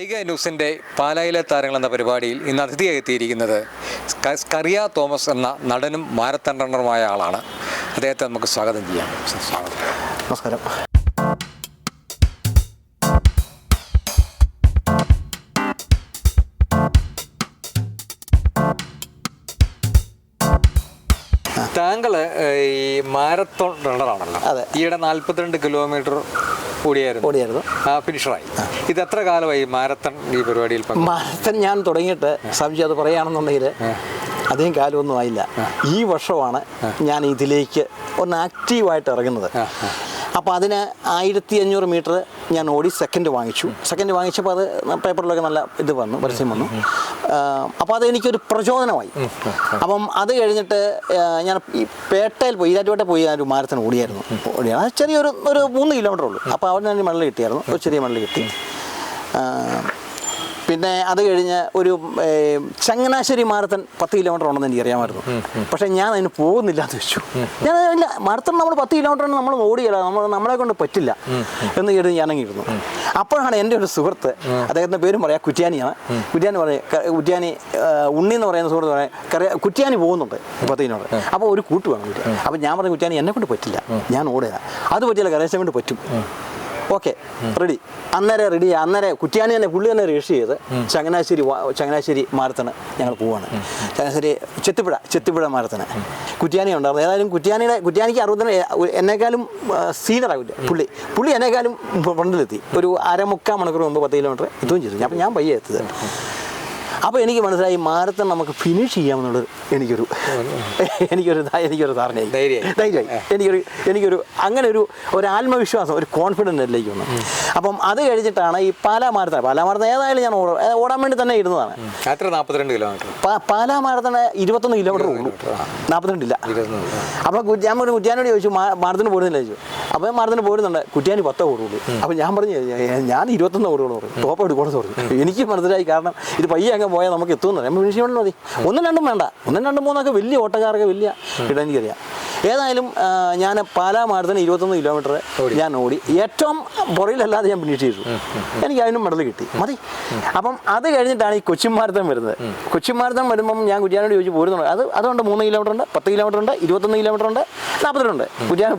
കൈക ന്യൂസിൻ്റെ പാലായിലെ താരങ്ങൾ എന്ന പരിപാടിയിൽ ഇന്ന് അതിഥിയായി എത്തിയിരിക്കുന്നത് സ്കറിയ തോമസ് എന്ന നടനും മാരത്തൺ റണ്ണറുമായ ആളാണ്. അദ്ദേഹത്തെ നമുക്ക് സ്വാഗതം ചെയ്യാം. സ്വാഗതം. നമസ്കാരം. താങ്കൾ ഈ മാരത്തോൺ റണ്ണറാണല്ലോ. അതെ. ഈയിടെ 42 കിലോമീറ്റർ ഓടിയായിരുന്നു. ഫിനിഷറായി. ഇത് എത്ര കാലമായി മാരത്തൺ ഈ പരിപാടിയിൽ? മാരത്തൺ ഞാൻ തുടങ്ങിയിട്ട് സംശയം അത് പറയുകയാണെന്നുണ്ടെങ്കിൽ അധികം കാലമൊന്നും ആയില്ല. ഈ വർഷമാണ് ഞാൻ ഇതിലേക്ക് ഒന്ന് ആക്റ്റീവായിട്ട് ഇറങ്ങുന്നത്. അപ്പോൾ അതിന് 1500 മീറ്റർ ഞാൻ ഓടി സെക്കൻഡ് വാങ്ങിച്ചപ്പോൾ അത് പേപ്പറിലൊക്കെ നല്ല ഇത് വന്നു, പരസ്യം വന്നു. അപ്പോൾ അതെനിക്കൊരു പ്രചോദനമായി. അപ്പം അത് കഴിഞ്ഞിട്ട് ഞാൻ ഈ പേട്ടയിൽ പോയി, ഈരാറ്റുപേട്ട പോയി ഒരു മാരത്തൺ ഓടിയായിരുന്നു. അത് ചെറിയൊരു 3 കിലോമീറ്റർ ഉള്ളൂ. അപ്പോൾ അവിടെ നിന്ന് മെഡൽ കിട്ടിയായിരുന്നു, ഒരു ചെറിയ മെഡൽ കിട്ടി. പിന്നെ അത് കഴിഞ്ഞ് ഒരു ചങ്ങനാശ്ശേരി മാരത്തൺ 10 കിലോമീറ്റർ ഉണ്ടെന്ന് എനിക്കറിയാമായിരുന്നു. പക്ഷേ ഞാൻ അതിന് പോകുന്നില്ല എന്ന് വെച്ചു. ഞാൻ ഇല്ല, മാരത്തൺ നമ്മൾ 10 കിലോമീറ്റർ നമ്മൾ ഓടിയല്ല, നമ്മളെ കൊണ്ട് പറ്റില്ല എന്ന് കേട്ട് ഞാനങ്ങിരുന്നു. അപ്പോഴാണ് എൻ്റെ ഒരു സുഹൃത്ത്, അദ്ദേഹത്തിൻ്റെ പേരും പറയാം, കുറ്റ്യാനിയാണ്. കുറ്റ്യാനി ഉണ്ണി എന്ന് പറയുന്ന സുഹൃത്ത് പറയാം, കുറ്റ്യാനി പോകുന്നുണ്ട് 10 കിലോമീറ്റർ. അപ്പോൾ ഒരു കൂട്ട് വേണം. അപ്പോൾ ഞാൻ പറഞ്ഞു, കുറ്റ്യാനി എന്നെ കൊണ്ട് പറ്റില്ല, ഞാൻ ഓടുക. അത് പറ്റില്ല, കരേശൻ കൊണ്ട് പറ്റും. Okay, ready. അന്നേരം കുറ്റ്യാനി തന്നെ പുള്ളി തന്നെ രജിസ്റ്റർ ചെയ്ത് ചങ്ങനാശ്ശേരി മാരത്തണ് ഞങ്ങൾ പോവാണ്. ചങ്ങനാശ്ശേരി ചെത്തിപ്പുഴ മാരത്തണ് കുറ്റ്യാനി ഉണ്ടായിരുന്നു. ഏതായാലും കുറ്റ്യാനിക്ക് 60 എന്നെക്കാളും സീനിയറാവില്ല പുള്ളി എന്നെക്കാളും ഫ്രണ്ടിലെത്തി. ഒരു 3/4 മണിക്കൂർ മുമ്പ് 10 കിലോമീറ്റർ ഇതും ചെയ്തു. അപ്പം ഞാൻ പയ്യെ എത്തിയത്. അപ്പോൾ എനിക്ക് മനസ്സിലായി മാരത്തൺ നമുക്ക് ഫിനിഷ് ചെയ്യാമെന്നുള്ളത് എനിക്കൊരു ധാരണയായി, ധൈര്യമായി. എനിക്കൊരു അങ്ങനെ ഒരു ആത്മവിശ്വാസം, ഒരു കോൺഫിഡൻസ് അതിലേക്ക് വന്നു. അപ്പം അത് കഴിഞ്ഞിട്ടാണ് ഈ പാലാ മാരത്തൺ ഏതായാലും ഞാൻ ഓടാൻ വേണ്ടി തന്നെ ഇരുന്നതാണ്. 42 കിലോമീറ്റർ പാലാ മാരത്തൺ 21 കിലോമീറ്റർ ഉള്ളൂ, 42 ഇല്ല. അപ്പോൾ ഞാൻ പറഞ്ഞു, കുറ്റ്യാനോട് ചോദിച്ചു, മാരത്തൺ പോരുന്നില്ല ചോദിച്ചു. അപ്പോൾ മാരത്തൺ പോരുന്നുണ്ട്, കുറ്റ്യാനി 10 ഓടുള്ളൂ. അപ്പോൾ ഞാൻ പറഞ്ഞു, ഞാൻ 21 ഓടുകയുള്ളൂ പറഞ്ഞു, ടോപ്പ് എടുക്കണം പറഞ്ഞു. എനിക്ക് മനസ്സിലായി, കാരണം ഇത് പയ്യെ അങ്ങ് പോയാൽ നമുക്ക് എത്തുമെന്ന് പറയാം. ഫിനിഷ് ചെയ്യണം മതി, 1, 2 വേണ്ട, 1, 2, 3 വലിയ ഓട്ടക്കാർക്ക് വലിയ ഇടാൻ എനിക്കറിയാം. ഏതായാലും ഞാൻ പാലാ മാരത്തൺ 21 കിലോമീറ്റർ ഞാൻ ഓടി. ഏറ്റവും പുറയിലല്ലാതെ ഞാൻ ഫിനിഷ് ചെയ്തു. എനിക്ക് അതിനും മെഡൽ കിട്ടി, മതി. അപ്പം അത് കഴിഞ്ഞിട്ടാണ് ഈ കൊച്ചിൻ മാരത്തൺ വരുന്നത്. കൊച്ചിൻ മാരത്തൺ വരുമ്പം ഞാൻ കുറ്റ്യാനോട് ചോദിച്ചു പോരുന്നുണ്ട്. അതുകൊണ്ട് 3 കിലോമീറ്റർ ഉണ്ട്, 10 കിലോമീറ്റർ ഉണ്ട്, 21 കിലോമീറ്റർ ഉണ്ട്, 42 ഉണ്ട്.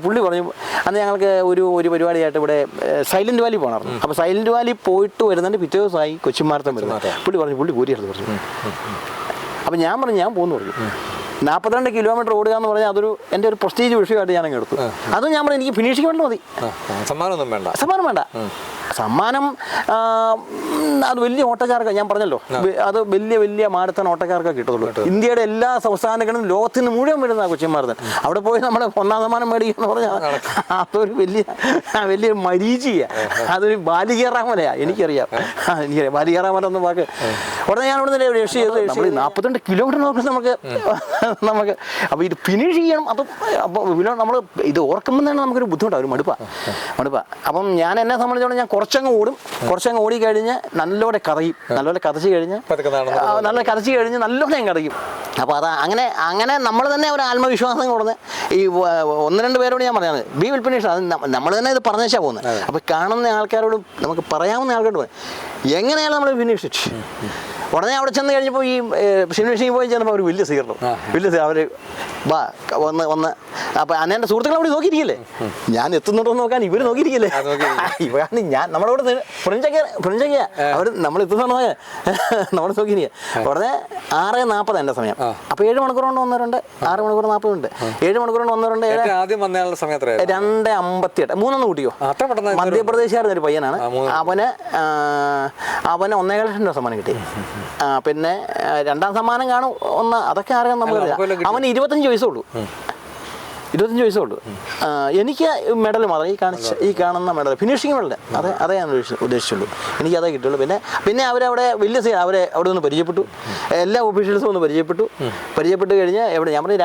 പുള്ളി പറഞ്ഞു, അന്ന് ഞങ്ങൾക്ക് ഒരു പരിപാടിയായിട്ട് ഇവിടെ സൈലൻറ്റ് വാലി പോകണമായിരുന്നു. അപ്പോൾ സൈലൻറ്റ് വാലി പോയിട്ട് വരുന്നതിൻ്റെ പിറ്റേ ദിവസമായി കൊച്ചിൻ മാരത്തൺ വരുന്നത്. പുള്ളി പോരിയായിരുന്നു പറഞ്ഞു. അപ്പം ഞാൻ പറഞ്ഞു, ഞാൻ പോകുന്നു പറഞ്ഞു. 42 കിലോമീറ്റർ ഓടുക എന്ന് പറഞ്ഞാൽ എൻ്റെ ഒരു പ്രസ്റ്റീജ് വിഷയമായിട്ട് ഞാനങ്ങ് എടുത്തു. അതും ഞാൻ പറഞ്ഞു, എനിക്ക് ഫിനിഷിംഗ് വേണ്ട മതി, സമ്മാനം വേണ്ട. സമ്മാനം അത് വലിയ ഓട്ടക്കാർക്ക്, ഞാൻ പറഞ്ഞല്ലോ, അത് വലിയ മാരത്തൺ ഓട്ടക്കാർക്കൊക്കെ കിട്ടത്തുള്ളൂ. ഇന്ത്യയുടെ എല്ലാ സംസ്ഥാനങ്ങളിലും ലോകത്തിന് മുഴുവൻ വരുന്ന കൊച്ചിൻ മാരത്തൺ. അവിടെ പോയി നമ്മൾ 1ാം സമ്മാനം മേടിക്കുക എന്ന് പറഞ്ഞാൽ അതൊരു വലിയ മരീചിയാണ്. അതൊരു ബാലികേറാമലയാണ്. എനിക്കറിയാം ബാലികേറാമലെന്ന വാക്ക്. ഉടനെ ഞാൻ ഇവിടെ നിന്ന് രക്ഷ ചെയ്ത് നമ്മൾ 42 കിലോമീറ്റർ നോക്കുന്നത് നമുക്ക് അപ്പോൾ ഇത് ഫിനിഷ് ചെയ്യണം. അപ്പോൾ നമ്മൾ ഇത് ഓർക്കുമ്പോൾ തന്നെ നമുക്കൊരു ബുദ്ധിമുട്ടാണ്, ഒരു മടുപ്പാണ്. അപ്പം ഞാൻ എന്നെ സംബന്ധിച്ചോളം ഞാൻ കുറച്ചങ്ങ് ഓടിക്കഴിഞ്ഞ് നല്ലോടെ കതച്ച് കഴിഞ്ഞ് നല്ലോണം കറിയും. അപ്പോൾ അങ്ങനെ നമ്മൾ തന്നെ ഒരു ആത്മവിശ്വാസം കൊടുന്ന് ഈ 1-2 പേരോട് ഞാൻ പറഞ്ഞത് ബി വിൽ ഫിനിഷ്. അത് നമ്മൾ തന്നെ ഇത് പറഞ്ഞാൽ പോകുന്നത്. അപ്പോൾ കാണുന്ന ആൾക്കാരോടും നമുക്ക് പറയാവുന്ന ആൾക്കാരോട് എങ്ങനെയാണ് നമ്മൾ ഫിനിഷ്. ഉടനെ അവിടെ ചെന്ന് കഴിഞ്ഞപ്പോൾ ഈ ഫിനിഷിങ് പോയി ചെന്നപ്പോൾ അവർ വലിയ സ്വീകരണം, അവർ വന്ന് അപ്പോൾ അന്ന് എൻ്റെ സുഹൃത്തുക്കൾ അവിടെ നോക്കിയിരിക്കില്ലേ, ഞാൻ എത്തുന്നുണ്ടോ എന്ന് നോക്കാൻ ഇവർ നോക്കിയിരിക്കില്ലേ. ഇവരാണ് നമ്മുടെ കൂടെ ഫ്രണ്ട്സൊക്കെയാ അവർ നമ്മൾ എത്തുന്നുണ്ടോ നമ്മൾ നോക്കിയിരിക്കുക. ഉടനെ 6:40 എൻ്റെ സമയം. അപ്പോൾ 7 മണിക്കൂർ കൊണ്ട് വന്നവരുണ്ട്, 6 മണിക്കൂർ 40 ഉണ്ട്, 7 മണിക്കൂർ കൊണ്ട് വന്നവരുണ്ട്. 2:58 3 കൂട്ടിയോ. മധ്യപ്രദേശുകാരൻ ഒരു പയ്യനാണ്. അവന് 1.5 ലക്ഷം സമ്മാനം കിട്ടി. പിന്നെ 2ാം സമ്മാനം കാണും, അതൊക്കെ അറിയാം നമുക്കറിയാം. അവന് 25 വയസ്സുള്ളൂ. എനിക്ക് മെഡൽ മാത്രം, ഈ കാണുന്ന മെഡൽ, ഫിനിഷിംഗ് മെഡൽ, അതേ ഞാൻ ഉദ്ദേശിച്ചുള്ളൂ. എനിക്കതേ കിട്ടുള്ളൂ. പിന്നെ അവരവിടെ വലിയ അവരെ അവിടെ ഒന്ന് പരിചയപ്പെട്ടു, എല്ലാ ഓഫീഷ്യൽസും ഒന്ന് പരിചയപ്പെട്ട് കഴിഞ്ഞ് ഞാൻ പറഞ്ഞു,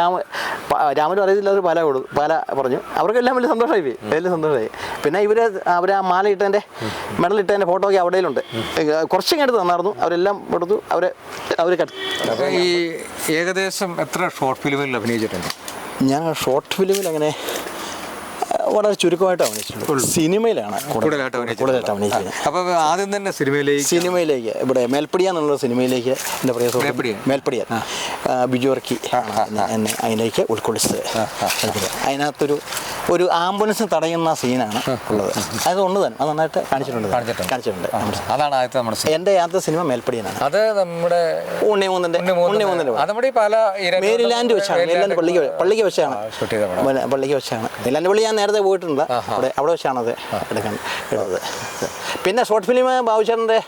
രാമനും അറിയത്തില്ല, ഒരു പാല പറഞ്ഞു. അവർക്കെല്ലാം വലിയ സന്തോഷമായി. പിന്നെ അവർ ആ മാല ഇട്ടതിൻ്റെ മെഡൽ ഇട്ടതിൻ്റെ ഫോട്ടോ ഒക്കെ അവിടെയിലുണ്ട്. കുറച്ചൊക്കെ എടുത്ത് തന്നായിരുന്നു. അവരെല്ലാം കൊടുത്തു. അവർ ഈ ഏകദേശം എത്ര ഷോർട്ട് ഫിലിമിൽ അഭിനയിച്ചിട്ടുണ്ട്? ഞാൻ ഷോർട്ട് ഫിലിമിൽ അങ്ങനെ വളരെ ചുരുക്കമായിട്ട് അഭിനയിച്ചിട്ടുള്ളൂ. സിനിമയിലാണ് കൂടുതലായിട്ട് അഭിനയിച്ചത്. അപ്പോൾ ആദ്യം തന്നെ സിനിമയിലേക്ക് ഇവിടെ മേൽപ്പടിയ എന്നുള്ള സിനിമയിലേക്ക് എൻ്റെ പ്രിയ മേൽപ്പടിയ ബിജു വർക്കി എന്നെ അതിലേക്ക് ഉൾക്കൊള്ളിച്ചത്. അതിനകത്തൊരു ആംബുലൻസ് തടയുന്ന സീനാണ് ഉള്ളത്. അതുകൊണ്ട് തന്നെ അത് നന്നായിട്ട് കാണിച്ചിട്ടുണ്ട്. അതാണ് ആദ്യത്തെ നമ്മുടെ എൻ്റെ ആദ്യത്തെ സിനിമ മേൽപ്പടിയനാണ്. അത് നമ്മുടെ ഉണ്ണിമൂന്നിൻ്റെ മേരിലാൻഡ് വെച്ചാണ്. മേരിലാൻഡ് പള്ളിക്ക് വെച്ചാണ്. മേരിലാൻഡ് പള്ളി ഞാൻ നേരത്തെ പോയിട്ടുണ്ട്. അവിടെ വെച്ചാണ് അത് എടുത്തത്. പിന്നെ ഷോർട്ട് ഫിലിം ബാബുചേട്ടൻ്റെ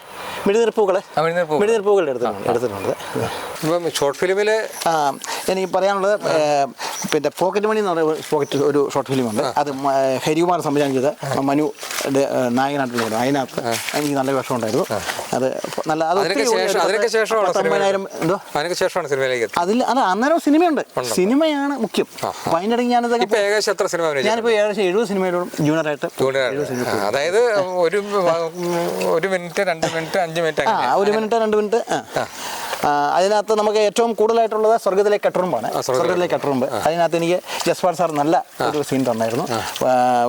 മിഴിനിർപ്പൂക്കൾ എടുത്തിട്ടുണ്ട്. ഷോർട്ട് ഫിലിമിൽ എനിക്ക് പറയാനുള്ളത് പിന്നെ പോക്കറ്റ് മണി എന്ന് പറയുന്ന ഒരു ഷോർട്ട് ഫിലിമുണ്ട്. അത് ഹരികുമാർ സംവിധാനം ചെയ്ത മനു നായകനായിട്ടുള്ള അതിനകത്ത് എനിക്ക് നല്ല വേഷം ഉണ്ടായിരുന്നു. അത് നല്ല അതിൽ അത് അന്നേരം സിനിമയുണ്ട്. സിനിമയാണ് മുഖ്യം. അപ്പോൾ അതിൻ്റെ ഇടയ്ക്ക് ഞാനിപ്പോൾ ഏകദേശം 70 സിനിമയിലോടും ജൂനിയറായിട്ട്. അതായത് 1 minute 2 minute 5 minute 1 minute 2 minute. അതിനകത്ത് നമുക്ക് ഏറ്റവും കൂടുതലായിട്ടുള്ളത് സ്വർഗത്തിലെ കട്ടുറുമ്പാണ്. അതിനകത്ത് എനിക്ക് ജസ്പാട് സാർ നല്ല ഒരു സീൻ തന്നായിരുന്നു.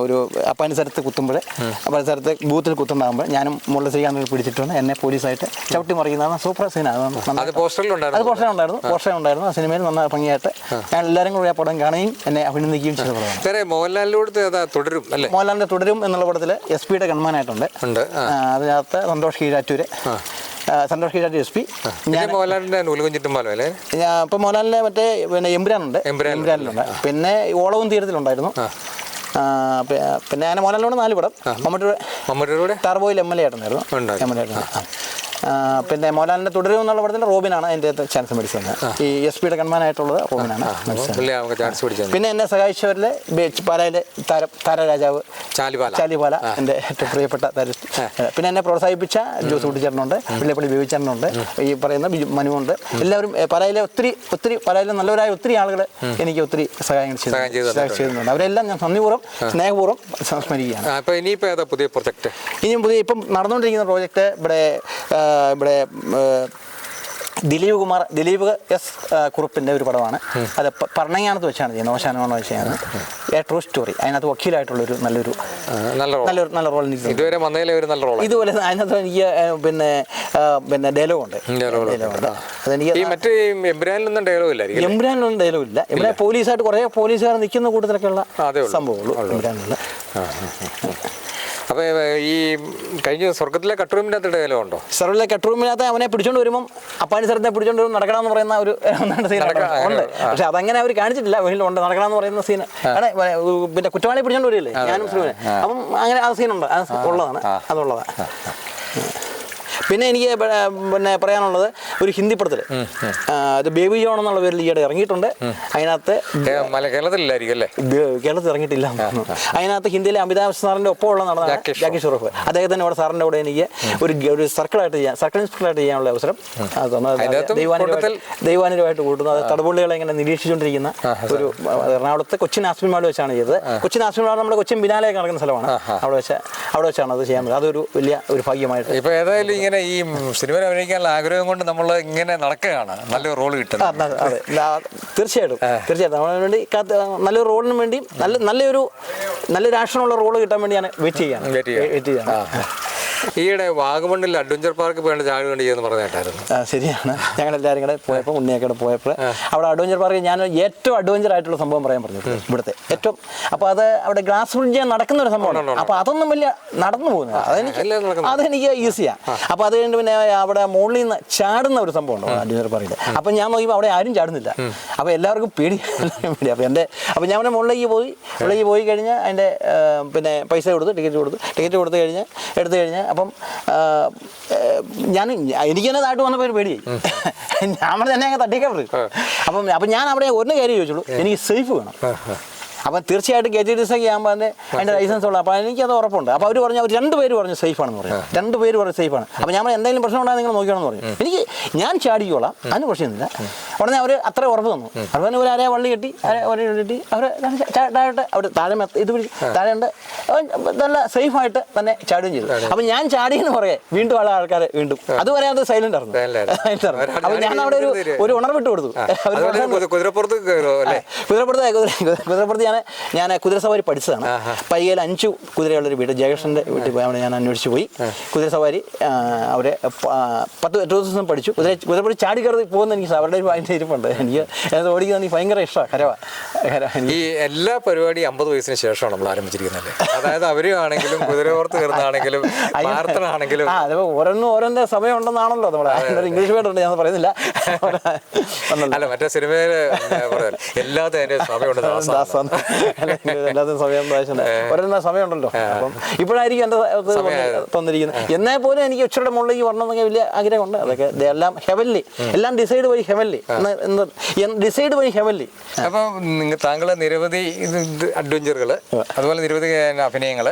ഒരു പരിസരത്ത് കുത്തുമ്പോൾ പരിസരത്ത് ബൂത്തിൽ കുത്തുണ്ടാകുമ്പോൾ ഞാനും മുകളിൽ ശ്രീകാന്ത് പിടിച്ചിട്ടുണ്ട്. എന്നെ പോലീസായിട്ട് ചവിട്ടി മറിയുന്നതാണ്. സൂപ്പർ സീനാണ്. അത് പോസ്റ്ററുണ്ടായിരുന്നു. ആ സിനിമയിൽ നന്നായി ഭംഗിയായിട്ട് ഞാൻ എല്ലാവരും കൂടി ആ പടം കാണുകയും എന്നെ അഭിനന്ദിക്കുകയും ചെയ്ത പടമാണ്. മോഹൻലാലിന്റെ തുടരും എന്നുള്ള പടത്തിൽ SP ഗൺമാനായിട്ടുണ്ട്. അതിനകത്ത് സന്തോഷ് കീഴാറ്റൂര് SP. ഇപ്പം മോഹൻലാലിന്റെ മറ്റേ പിന്നെ എമ്പുരാനുണ്ട്. പിന്നെ ഓളവും തീരത്തിലുണ്ടായിരുന്നു. പിന്നെ ഞാൻ മോഹൻലാലിനോട് 4 പടം. മമ്മൂട്ടിയുടെ ടർബോയിൽ MLA ആയിട്ടുണ്ടായിരുന്നു. പിന്നെ മോഹൻലാലിന്റെ തുടരും എന്നുള്ള പടത്തിൽ റോബിനാണ് എൻ്റെ ചാൻസ് മേടിച്ചത്. ഈ SP ഗൺമാനായിട്ടുള്ളത് റോബിനാണ്. പിന്നെ എന്നെ സഹായിച്ചവരിലെ പാലയിലെ താരരാജാവ് ചാലിപാല എൻ്റെ ഏറ്റവും പ്രിയപ്പെട്ട പിന്നെ എന്നെ പ്രോത്സാഹിപ്പിച്ച ജോസ് കുട്ടിച്ചേട്ടനുണ്ട്, വെള്ളിപ്പള്ളി ബേബിച്ചേട്ടനുണ്ട്, ഈ പറയുന്ന മനുവുണ്ട്. എല്ലാവരും പാലയിലെ ഒത്തിരി പാലയിലെ നല്ലവരായ ഒത്തിരി ആളുകൾ എനിക്ക് ഒത്തിരി സഹായം ചെയ്യുന്നുണ്ട്. അവരെല്ലാം ഞാൻ നന്ദിപൂർവ്വം സ്നേഹപൂർവ്വം സംസ്മരിക്കുകയാണ്. ഇനിയും ഇപ്പം നടന്നുകൊണ്ടിരിക്കുന്ന പ്രോജക്റ്റ് ഇവിടെ ദിലീപ് S കുറുപ്പിൻ്റെ ഒരു പടമാണ്. അത് പറഞ്ഞങ്ങാനത്ത് വെച്ചാണ് ചെയ്യുന്നത്. ഓശാനമാണ് വെച്ചാണ് എ ട്രൂ സ്റ്റോറി. അതിനകത്ത് വക്കീലായിട്ടുള്ളൊരു നല്ല റോൾ ഇതുപോലെ. അതിനകത്ത് എനിക്ക് പിന്നെ ഡയലോഗുണ്ട്. അതെനിക്ക് എംബ്രാനിലൊന്നും ഡയലോഗ് ഇല്ല. ഇവിടെ പോലീസായിട്ട് കുറേ പോലീസുകാർ നിൽക്കുന്ന കൂട്ടത്തിലൊക്കെയുള്ള സംഭവമുള്ളൂ എംബ്രാനിലുള്ള. അപ്പോൾ ഈ കഴിഞ്ഞ സ്വർഗത്തിലെ കട്ടുറൂമിനകത്ത് ഡയലോഗ് ഉണ്ടോ? സ്വർഗത്തിലെ കട്ടുറൂമിനകത്ത് അവനെ പിടിച്ചോണ്ട് വരുമ്പം അപ്പാനി സ്ഥലത്തെ പിടിച്ചോണ്ട് വരും നടക്കണമെന്ന് പറയുന്ന ഒരു സീനുണ്ട്. പക്ഷെ അതങ്ങനെ അവർ കാണിച്ചിട്ടില്ല. വീട്ടിലുണ്ട് നടക്കണമെന്ന് പറയുന്ന സീൻ. പിന്നെ കുറ്റവാളി പിടിച്ചോണ്ട് വരില്ലേ ഞാനും മുസ്ലിമിനെ. അപ്പം അങ്ങനെ ആ സീനുണ്ട്. അതുള്ളതാണ്. പിന്നെ എനിക്ക് പിന്നെ പറയാനുള്ളത് ഒരു ഹിന്ദി പടത്തിൽ അത് ബേബി ജോൺ എന്നുള്ള പേരിൽ ഈയിടെ ഇറങ്ങിയിട്ടുണ്ട്. അതിനകത്ത് കേരളത്തിൽ ഇറങ്ങിയിട്ടില്ല. അതിനകത്ത് ഹിന്ദിയിലെ അമിതാഭ് സാറിൻ്റെ ഒപ്പമുള്ള നടന്ന ജാക്കി ഷെറൂഫ് അദ്ദേഹത്തിൻ്റെ കൂടെ സാറിൻ്റെ കൂടെ എനിക്ക് ഒരു സർക്കിൾ ഇൻസ്പെക്ടറായിട്ട് ചെയ്യാനുള്ള അവസരം ദൈവാനുരമായിട്ട് കൂട്ടുന്നു. അത് തടവുള്ളികളെ ഇങ്ങനെ നിരീക്ഷിച്ചുകൊണ്ടിരിക്കുന്ന ഒരു എറണാകുളത്ത് കൊച്ചിൻ ആസ്പിൻ മാൾ വെച്ചാണ് ചെയ്തത്. കൊച്ചിൻ ആസ്പിൻ മാൾ നമ്മുടെ കൊച്ചിൻ ബിനാലേക്ക് നടക്കുന്ന സ്ഥലമാണ്. അവിടെ വെച്ചാണ് അത് ചെയ്യാൻ പറ്റുന്നത്. അതൊരു വലിയ ഒരു ഭാഗ്യമായിട്ട്. ഇപ്പോൾ ഏതായാലും ഇങ്ങനെ ഈ സിനിമയിൽ അഭിനയിക്കാനുള്ള ആഗ്രഹം കൊണ്ട് നമ്മൾ ഇങ്ങനെ നടക്കുകയാണ്. നല്ലൊരു റോൾ കിട്ടുന്നത്. അതെ, തീർച്ചയായിട്ടും നമ്മളതിന് വേണ്ടി നല്ലൊരു റോളിന് വേണ്ടി നല്ലൊരു ആക്ഷനുള്ള റോള് കിട്ടാൻ വേണ്ടിയാണ് വെയിറ്റ് ചെയ്യാണ്. ഈയിടെ വാഗമണ്ണിൽ അഡ്വഞ്ചർ പാർക്ക് പോയിട്ട് ചാടി കൊണ്ട് ചെയ്യുന്ന പറഞ്ഞിട്ടായിരുന്നു. ശരിയാണ്. ഞങ്ങളെല്ലാവരും കൂടെ പോയപ്പോൾ ഉണ്ണിയൊക്കെ പോയപ്പോൾ അവിടെ അഡ്വഞ്ചർ പാർക്ക് ഞാൻ ഏറ്റവും അഡ്വഞ്ചർ ആയിട്ടുള്ള സംഭവം പറയാൻ പറഞ്ഞു ഇവിടുത്തെ ഏറ്റവും. അപ്പോൾ അത് അവിടെ ഗ്ലാസ് ബ്രിഡ്ജ് നടക്കുന്ന ഒരു സംഭവമാണ്. അപ്പോൾ അതൊന്നും വലിയ നടന്നു പോകുന്നത് അതെനിക്ക് ഈസിയാണ്. അപ്പോൾ അത് കഴിഞ്ഞിട്ട് പിന്നെ അവിടെ മുകളിൽ നിന്ന് ചാടുന്ന ഒരു സംഭവം ഉണ്ടോ അഡ്വഞ്ചർ പാർക്കിൽ. അപ്പം ഞാൻ നോക്കിയപ്പോൾ അവിടെ ആരും ചാടുന്നില്ല. അപ്പോൾ എല്ലാവർക്കും പേടി. അപ്പോൾ ഞാൻ അവിടെ മുകളിലേക്ക് പോയി കഴിഞ്ഞാൽ അതിൻ്റെ പിന്നെ പൈസ കൊടുത്ത് ടിക്കറ്റ് എടുത്തു കഴിഞ്ഞ് അപ്പം എനിക്ക് തന്നെ താഴ്ത്ത് വന്നപ്പോൾ ഒരു പേടിയായി. ഞാൻ തന്നെ അങ്ങ് തട്ടിക്കാൻ പറയും. അപ്പം ഞാൻ അവിടെ ഒരു കാര്യം ചോദിച്ചുള്ളൂ, എനിക്ക് സേഫ് വേണം. അപ്പം തീർച്ചയായിട്ടും KGDC ആകുമ്പോൾ അതിൻ്റെ ലൈസൻസ് ഉള്ളു. അപ്പോൾ എനിക്കത് ഉറപ്പുണ്ട്. അപ്പോൾ അവർ പറഞ്ഞു, അവർ 2 പേര് പറഞ്ഞു സേഫാണെന്ന് പറഞ്ഞു. 2 പേര് പറഞ്ഞു സേഫാണ്. അപ്പോൾ ഞാൻ എന്തെങ്കിലും പ്രശ്നം ഉണ്ടാകും നിങ്ങൾ നോക്കിയാണെന്ന് പറഞ്ഞു. ഞാൻ ചാടിക്കോളാം, അതിന് പ്രശ്നമൊന്നുമില്ല. ഉടനെ അവർ അത്ര ഉറപ്പ് തന്നു. അതുപോലെ ഒരു അരയെ വള്ളി കെട്ടി അവർ താഴെ ഇത് താഴെ ഉണ്ട് നല്ല സേഫായിട്ട് തന്നെ ചാടുകയും ചെയ്തു. അപ്പം ഞാൻ ചാടിയെന്ന് പറയേ വീണ്ടും ആൾക്കാർ വീണ്ടും അതുവരെ അത് സൈലന്റ് ആയിരുന്നു. അപ്പം ഞാൻ അവിടെ ഒരു ഉണർവിട്ട് കൊടുത്തു. കുതിരപ്പുറത്ത് ഞാൻ കുതിരസവാരി പഠിച്ചതാണ്. പയ്യയിൽ 5 കുതിരയുള്ളൊരു വീട് ജയകൃഷ്ണൻ്റെ വീട്ടിൽ പോയി അവിടെ ഞാൻ അന്വേഷിച്ച് പോയി. കുതിരസവാരി അവരെ 10 ദിവസം പഠിച്ചു. കുതിരപ്പുറത്ത് ചാടി കയറി പോകുന്ന എനിക്ക് അവരുടെ ഒരു അതിൻ്റെ ഇരിപ്പുണ്ട്. എനിക്ക് അത് ഓടിക്കുന്ന എനിക്ക് ഭയങ്കര ഇഷ്ടമാണ്. ഈ എല്ലാ പരിപാടി 50 വയസ്സിന് ശേഷമാണ് നമ്മൾ ആരംഭിച്ചിരിക്കുന്നത്. അതായത് അവരും ആണെങ്കിലും കുതിരപ്പുറത്ത് കയറുന്നതാണെങ്കിലും ആണെങ്കിലും ഓരോന്റെ സമയം ഉണ്ടെന്നാണല്ലോ നമ്മുടെ ഇംഗ്ലീഷ് വേർഡുണ്ട്, ഞാൻ പറയുന്നില്ല. അല്ല മറ്റേ സിനിമയിൽ എല്ലാത്തിനും സമയമുണ്ട്, എല്ലാത്തിനും സമയം ഓരോന്ന സമയമുണ്ടല്ലോ. അപ്പം ഇപ്പോഴായിരിക്കും എൻ്റെ തന്നിരിക്കുന്നത്. എന്നാൽ പോലും എനിക്ക് ഉച്ചയുടെ മുകളിലേക്ക് വരണമെന്നൊക്കെ വലിയ ആഗ്രഹമുണ്ട്. അതൊക്കെ എല്ലാം ഹെവൻലി, എല്ലാം ഡിസൈഡ് വഴി ഹെവൻലി, ഡിസൈഡ് വഴി ഹെവൻലി. അപ്പം താങ്കൾ നിരവധി അഡ്വഞ്ചറുകൾ അതുപോലെ നിരവധി അഭിനയങ്ങൾ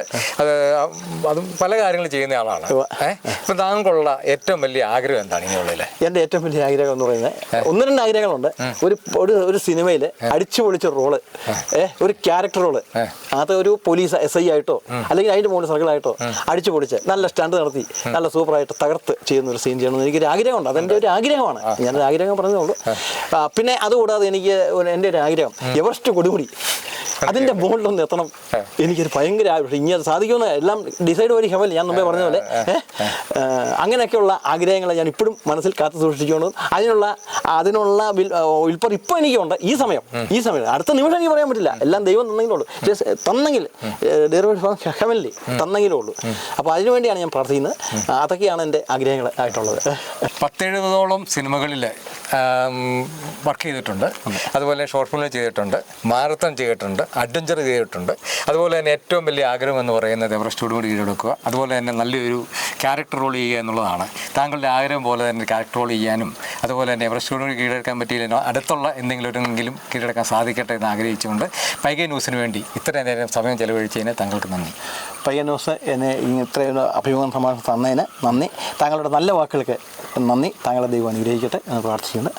അതും പല കാര്യങ്ങൾ ചെയ്യുന്ന ആളാണ്. ഇപ്പം താങ്കളുള്ള ഏറ്റവും വലിയ ആഗ്രഹം എന്താണ് ഇനിയുള്ളിൽ? എൻ്റെ ഏറ്റവും വലിയ ആഗ്രഹം എന്ന് പറയുന്നത് 1-2 ആഗ്രഹങ്ങളുണ്ട്. ഒരു സിനിമയിൽ അടിച്ചു പൊളിച്ച റോള്, ഒരു ക്യാരക്ടർ റോള്, അത് ഒരു പോലീസ് SI ആയിട്ടോ അല്ലെങ്കിൽ അതിൻ്റെ മുകളിൽ സർക്കിളായിട്ടോ അടിച്ചു പൊളിച്ച് നല്ല സ്റ്റണ്ട് നടത്തി നല്ല സൂപ്പറായിട്ട് തകർത്ത് ചെയ്യുന്ന ഒരു സീൻ ചെയ്യണമെന്ന് എനിക്കൊരു ആഗ്രഹമുണ്ട്. അതെൻ്റെ ഒരു ആഗ്രഹമാണ്. ഞാനൊരു ആഗ്രഹം പറഞ്ഞതേ ഉള്ളൂ. പിന്നെ അതുകൂടാതെ എനിക്ക് എൻ്റെ ഒരു ആഗ്രഹം എവറസ്റ്റ് കൊടുമുടി അതിൻ്റെ മുകളിലൊന്ന് എത്തണം. എനിക്കൊരു ഭയങ്കര ആഗ്രഹം. ഇനി അത് സാധിക്കുമെന്ന് എല്ലാം ഡിസൈഡ് വഴി ഹെവൽ ഞാൻ മുമ്പേ പറഞ്ഞ പോലെ അങ്ങനെയൊക്കെയുള്ള ആഗ്രഹങ്ങളെ ഞാൻ ഇപ്പോഴും മനസ്സിൽ കാത്തു സൂക്ഷിച്ചുകൊണ്ട് അതിനുള്ള ഇപ്പോൾ എനിക്കുണ്ട്. ഈ സമയം അടുത്ത നിമിഷം എനിക്ക് പറയാൻ പറ്റില്ല. എല്ലാം ദൈവം തന്നെങ്കിലുള്ളൂ. തന്നെങ്കിൽ ഹെവൻലി തന്നെങ്കിലേ ഉള്ളൂ. അപ്പോൾ അതിനുവേണ്ടിയാണ് ഞാൻ പ്രാർത്ഥിക്കുന്നത്. അതൊക്കെയാണ് എൻ്റെ ആഗ്രഹങ്ങൾ ആയിട്ടുള്ളത്. 10-70ഓളം സിനിമകളിൽ വർക്ക് ചെയ്തിട്ടുണ്ട്. അതുപോലെ ഷോർട്ട് ഫിലിം ചെയ്തിട്ടുണ്ട്, മാരത്തൺ ചെയ്തിട്ടുണ്ട്, അഡ്വഞ്ചർ ചെയ്തിട്ടുണ്ട്. അതുപോലെ തന്നെ ഏറ്റവും വലിയ ആഗ്രഹം എന്ന് പറയുന്നത് എവറസ്റ്റ് കൊടുമുടി കീഴടക്കുക, അതുപോലെ തന്നെ നല്ലൊരു ക്യാരക്ടർ റോൾ ചെയ്യുക എന്നുള്ളതാണ്. താങ്കളുടെ ആഗ്രഹം പോലെ തന്നെ ക്യാരക്ടർ റോൾ ചെയ്യാനും അതുപോലെ തന്നെ എവറസ്റ്റ് കൊടുമുടി കീഴടക്കാൻ പറ്റിയില്ലെന്നോ അടുത്തുള്ള എന്തെങ്കിലും കീഴടക്കാൻ സാധിക്കട്ടെ എന്ന് ആഗ്രഹിച്ചുകൊണ്ട് പൈകൈ ന്യൂസിന് വേണ്ടി ഇത്രയും നേരം സമയം ചെലവഴിച്ചതിന് താങ്കൾക്ക് നന്ദി. പൈകൈ ന്യൂസ് എന്നെ ഇത്രയും അഭിമുഖം സമ്മാനം തന്നതിന് നന്ദി. താങ്കളുടെ നല്ല വാക്കുകൾക്ക് നന്ദി. താങ്കളെ ദൈവം അനുഗ്രഹിക്കട്ടെ എന്ന് പ്രാർത്ഥിക്കുന്നു.